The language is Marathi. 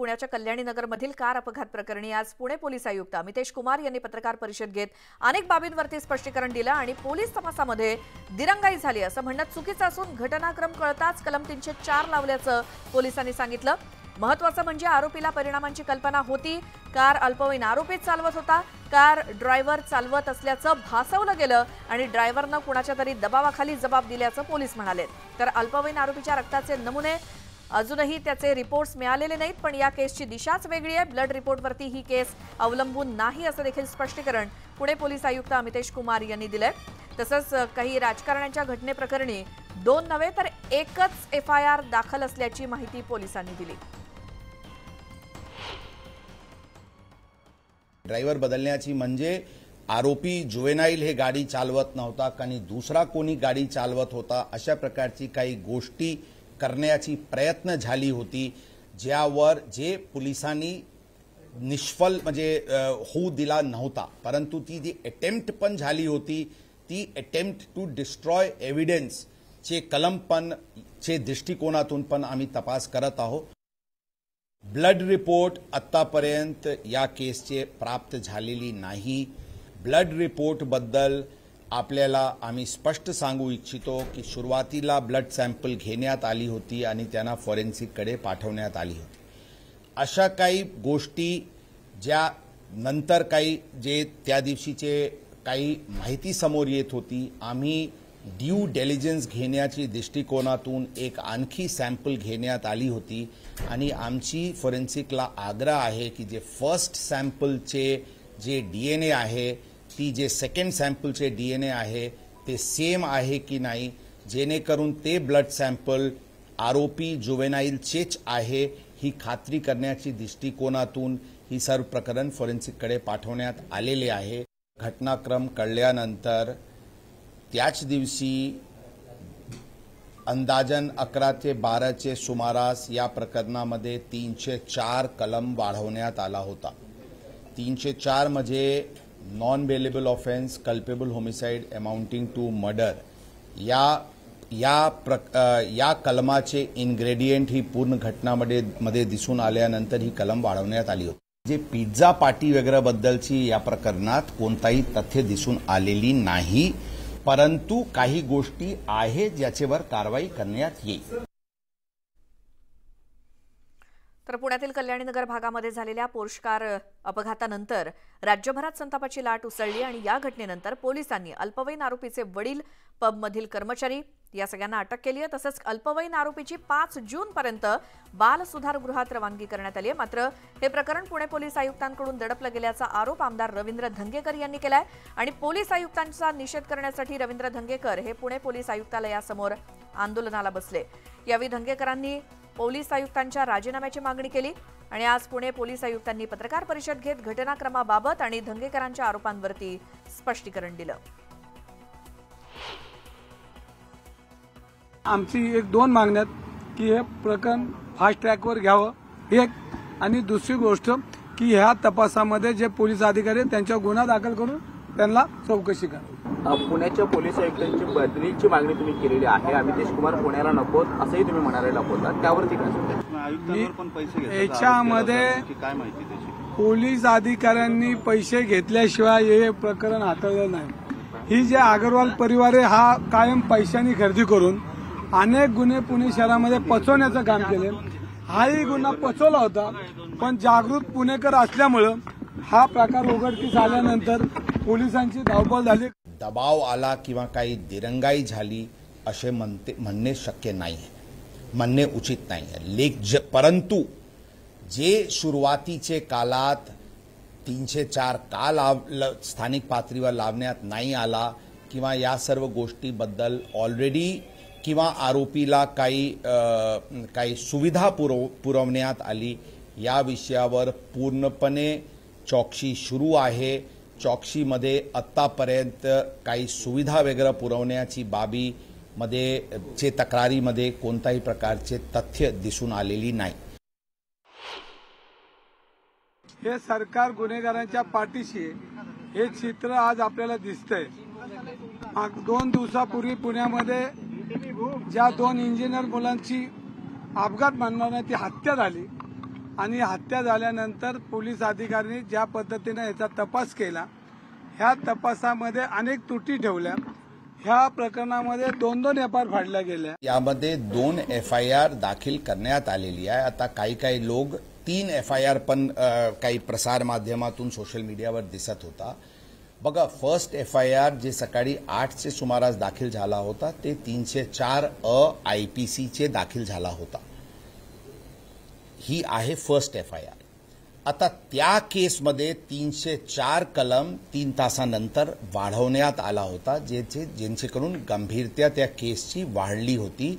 पुण्याच्या कल्याणी नगरमधील कार अपघात प्रकरणी आज पुणे पोलीस आयुक्त अमितेश कुमार यांनी पत्रकार परिषद घेत अनेक बाबींवरती स्पष्टीकरण दिलं आणि पोलीस तपासामध्ये दिरंगाई झाली असं म्हणणं चुकीचं असून घटनाक्रम कळताच कलम 304 लावल्याचं पोलिसांनी सांगितलं। महत्त्वाचं म्हणजे आरोपीला परिणामांची कल्पना होती। कार अल्पवयीन आरोपीच चालवत होता। कार ड्रायव्हर चालवत असल्याचं भासवलं गेलं आणि ड्रायव्हरनं कुणाच्या तरी दबावाखाली जबाब दिल्याचं पोलीस म्हणाले। तर अल्पवयीन आरोपीच्या रक्ताचे नमुने अजूनही त्याचे रिपोर्ट्स मिळालेले नाहीत, पण या केसची दिशाच वेगळी आहे। ब्लड रिपोर्टवरती ही केस अवलंबून नाही असं देखील स्पष्टीकरण पुणे पोलीस आयुक्त अमितेश कुमार यांनी दिलंय। तसंच काही राजकारण्यांच्या घटनेप्रकरणी 2 नव्हे तर एकच एफआयआर दाखल असल्याची माहिती पोलिसांनी दिली। ड्रायव्हर बदलण्याची म्हणजे आरोपी जुवेनाईल हे गाडी चालवत नव्हता आणि दुसरा कोणी गाडी चालवत होता, अशा प्रकारची काही गोष्टी करण्याची प्रयत्न झाली होती, ज्यावर जे पोलिसांनी निष्फल म्हणजे होऊ दिला नव्हता। परंतु ती जी अटेम्प्ट पण झाली होती, ती अटेम्प्ट टू डिस्ट्रॉय एव्हिडन्स चे कलम पण चे दृष्टिकोनातून पण आम्ही तपास करत आहोत। ब्लड रिपोर्ट आतापर्यंत या केसचे प्राप्त झालेली नाही। ब्लड रिपोर्ट बद्दल आपल्याला आम्ही स्पष्ट सांगू इच्छितो की सुरुवातीला ब्लड सॅम्पल घेण्यात आली होती आणि त्यांना फॉरेन्सिककडे पाठवण्यात आली होती। अशा काही गोष्टी ज्या नंतर काही जे त्या दिवशीचे काही माहिती समोर येत होती, आम्ही ड्यू डिलिजन्स घेण्याची दृष्टिकोनातून एक आणखी सॅम्पल घेण्यात आली होती आणि आमची फॉरेन्सिकला आग्रह आहे की जे फर्स्ट सॅम्पलचे जे डीएनए आहे, ती जे सेकंड सॅम्पलचे डीएनए आहे ते सेम आहे की नाही, जेणेकरून ते ब्लड सॅम्पल आरोपी जुवेनाईलचेच आहे ही खात्री करण्याची दृष्टिकोनातून ही सर्व प्रकरण फॉरेन्सिककडे पाठवण्यात आलेले आहे। घटनाक्रम कळल्यानंतर त्याच दिवशी अंदाजन 11 ते 12 चे सुमारास या प्रकरणामध्ये 304 कलम वाढवण्यात आला होता। 304 म्हणजे non bailable offence, culpable homicide amounting to murder या कलमाचे इन्ग्रेडियंट ही पूर्ण घटनामध्ये दिसून आल्यानंतर ही कलम वाढवण्यात आली होती। जे पिझ्झा पार्टी वगैरे बद्दलची या प्रकरणात कोणताही तथ्य दिसून आलेली नाही, परंतु काही गोष्टी आहेत ज्याच्यावर कारवाई करण्यात येईल। तर पुण्यातील कल्याणीनगर भागामध्ये झालेल्या पोर्श कार अपघातानंतर राज्यभरात संतापाची लाट उसळली आणि या घटनेनंतर पोलिसांनी अल्पवयीन आरोपीचे वडील, पबमधील कर्मचारी या सगळ्यांना अटक केली आहे। तसंच अल्पवयीन आरोपीची 5 जून पर्यंत बाल सुधारगृहात रवानगी करण्यात आली आहे। मात्र हे प्रकरण पुणे पोलीस आयुक्तांकडून दडपलं गेल्याचा आरोप आमदार रवींद्र धंगेकर यांनी केलाय आणि पोलीस आयुक्तांचा निषेध करण्यासाठी रवींद्र धंगेकर हे पुणे पोलीस आयुक्तालयासमोर आंदोलनाला बसले। यावेळी धंगेकरांनी पोलीस आयुक्तांच्या राजीनाम्याची मागणी केली आणि आज पुणे पोलीस आयुक्तांनी पत्रकार परिषद घेत घटनाक्रमाबाबत आणि धंगेकरांच्या आरोपांवरती स्पष्टीकरण दिलं। आमची 1-2 मागण्यात की हे प्रकरण फास्ट ट्रॅकवर घ्यावं, एक आणि दुसरी गोष्ट की ह्या तपासामध्ये जे पोलीस अधिकारी त्यांच्यावर गुन्हा दाखल करून त्यांना चौकशी करावी। पुण्याच्या पोलीस आयुक्तांची बदलीची मागणी तुम्ही केलेली आहे। अमितेश कुमार पुण्याला नकोत असंही तुम्ही म्हणायला होता, त्यावरती काय? याच्यामध्ये पोलीस अधिकाऱ्यांनी पैसे घेतल्याशिवाय हे प्रकरण हाताळलं नाही। ही जे अग्रवाल परिवार आहे हा कायम पैशांनी खरेदी करून अनेक गुन्हे पुणे शहरामध्ये पचवण्याचं काम केले। हाही गुन्हा पचवला होता, पण जागृत पुणेकर असल्यामुळे हा प्रकार उघडकीस आल्यानंतर पोलिसांची धावपळ झाली। दबाव आला किंवा काही दिरंगाई झाली असे म्हणणे शक्य नाही, म्हणणे उचित नाही। परंतु जे सुरुवातीचे काळात 304 का स्थानिक पातळीवर लावण्यात नाही आला किंवा या सर्व गोष्टीबद्दल ऑलरेडी किंवा आरोपीला काही सुविधा पुरवण्यात आली, या विषयावर पूर्णपणे चौकशी सुरू आहे। चौकशीमध्ये आतापर्यंत काही सुविधा वगैरे पुरवण्याची बाबीमध्ये तक्रारीमध्ये कोणत्याही प्रकारचे तथ्य दिसून आलेली नाही। हे सरकार गुन्हेगारांच्या पाठीशी हे चित्र आज आपल्याला दिसतंय। 2 दिवसापूर्वी पुण्यामध्ये ज्या 2 इंजिनियर मुलांची अपघात मानणारी ती हत्या झाली, आणि हत्या झाल्यानंतर पोलीस अधिकाऱ्यांनी ज्या पद्धतीने याचा तपास केला, ह्या तपासामध्ये अनेक त्रुटी ठेवल्या. ह्या प्रकरणामध्ये 2 एफआयआर फाडल्या गेल्या. यामध्ये 2 एफआयआर दाखल करण्यात आलेली आहे. आता काही लोक 3 एफआयआर पण काही प्रसार माध्यमातून सोशल मीडियावर दिसत होता. बघा, फर्स्ट एफआयआर जे सकाळी 8चे सुमारास दाखल झाला होता ते 304 IPCचे दाखल झाला होता. ही आहे फर्स्ट एफआयआर. आता त्या केसमध्ये 304 कलम 3 तासानंतर वाढवण्यात आला होता, जेणेकरून गंभीरता त्या केसची वाढली होती.